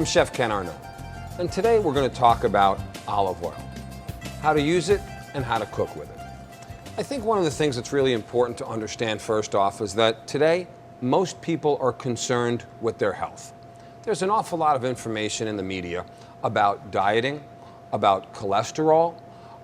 I'm Chef Ken Arnaud, and today we're going to talk about olive oil, how to use it and how to cook with it. I think one of the things that's really important to understand first off is that today most people are concerned with their health. There's an awful lot of information in the media about dieting, about cholesterol,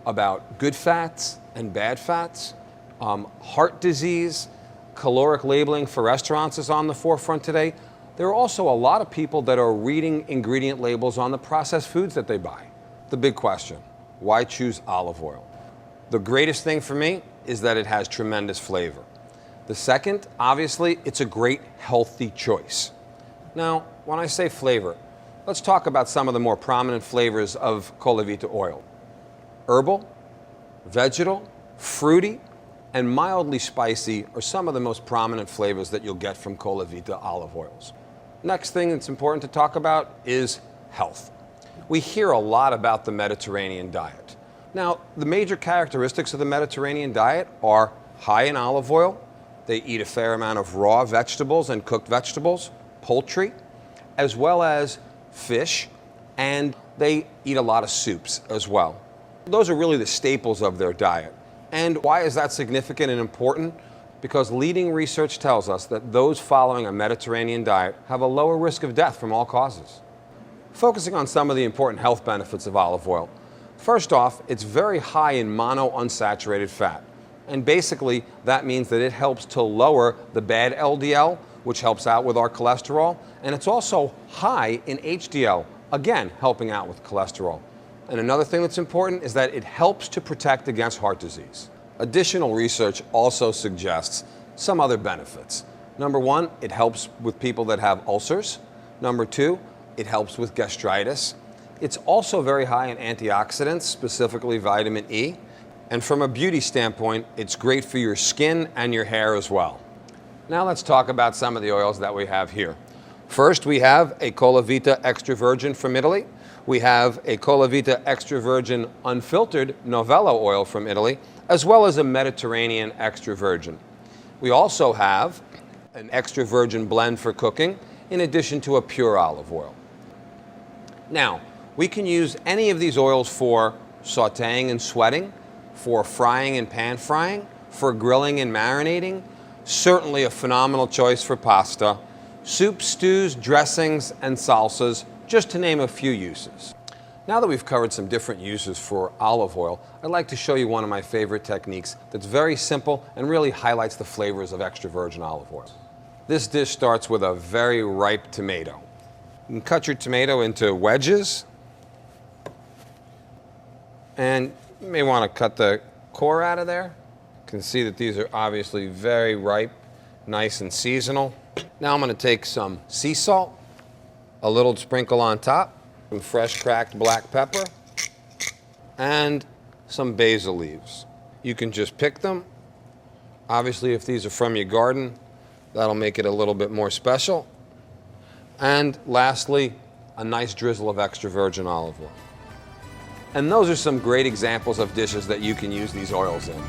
about good fats and bad fats, heart disease, caloric labeling for restaurants is on the forefront today. There are also a lot of people that are reading ingredient labels on the processed foods that they buy. The big question, why choose olive oil? The greatest thing for me is that it has tremendous flavor. The second, obviously, it's a great healthy choice. Now, when I say flavor, let's talk about some of the more prominent flavors of Colavita oil. Herbal, vegetal, fruity, and mildly spicy are some of the most prominent flavors that you'll get from Colavita olive oils. Next thing that's important to talk about is health. We hear a lot about the Mediterranean diet. Now, the major characteristics of the Mediterranean diet are high in olive oil. They eat a fair amount of raw vegetables and cooked vegetables, poultry, as well as fish, and they eat a lot of soups as well. Those are really the staples of their diet. And why is that significant and important? Because leading research tells us that those following a Mediterranean diet have a lower risk of death from all causes. Focusing on some of the important health benefits of olive oil. First off, it's very high in monounsaturated fat. And basically, that means that it helps to lower the bad LDL, which helps out with our cholesterol. And it's also high in HDL, again, helping out with cholesterol. And another thing that's important is that it helps to protect against heart disease. Additional research also suggests some other benefits. Number one, it helps with people that have ulcers. Number two, it helps with gastritis. It's also very high in antioxidants, specifically vitamin E. And from a beauty standpoint, it's great for your skin and your hair as well. Now let's talk about some of the oils that we have here. First, we have a Colavita extra virgin from Italy. We have a Colavita extra virgin unfiltered Novello oil from Italy, as well as a Mediterranean extra virgin. We also have an extra virgin blend for cooking, in addition to a pure olive oil. Now, we can use any of these oils for sauteing and sweating, for frying and pan frying, for grilling and marinating. Certainly a phenomenal choice for pasta, soups, stews, dressings, and salsas, just to name a few uses. Now that we've covered some different uses for olive oil, I'd like to show you one of my favorite techniques that's very simple and really highlights the flavors of extra virgin olive oil. This dish starts with a very ripe tomato. You can cut your tomato into wedges, and you may want to cut the core out of there. You can see that these are obviously very ripe, nice and seasonal. Now I'm going to take some sea salt, a little sprinkle on top, some fresh cracked black pepper, and some basil leaves. You can just pick them. Obviously, if these are from your garden, that'll make it a little bit more special. And lastly, a nice drizzle of extra virgin olive oil. And those are some great examples of dishes that you can use these oils in.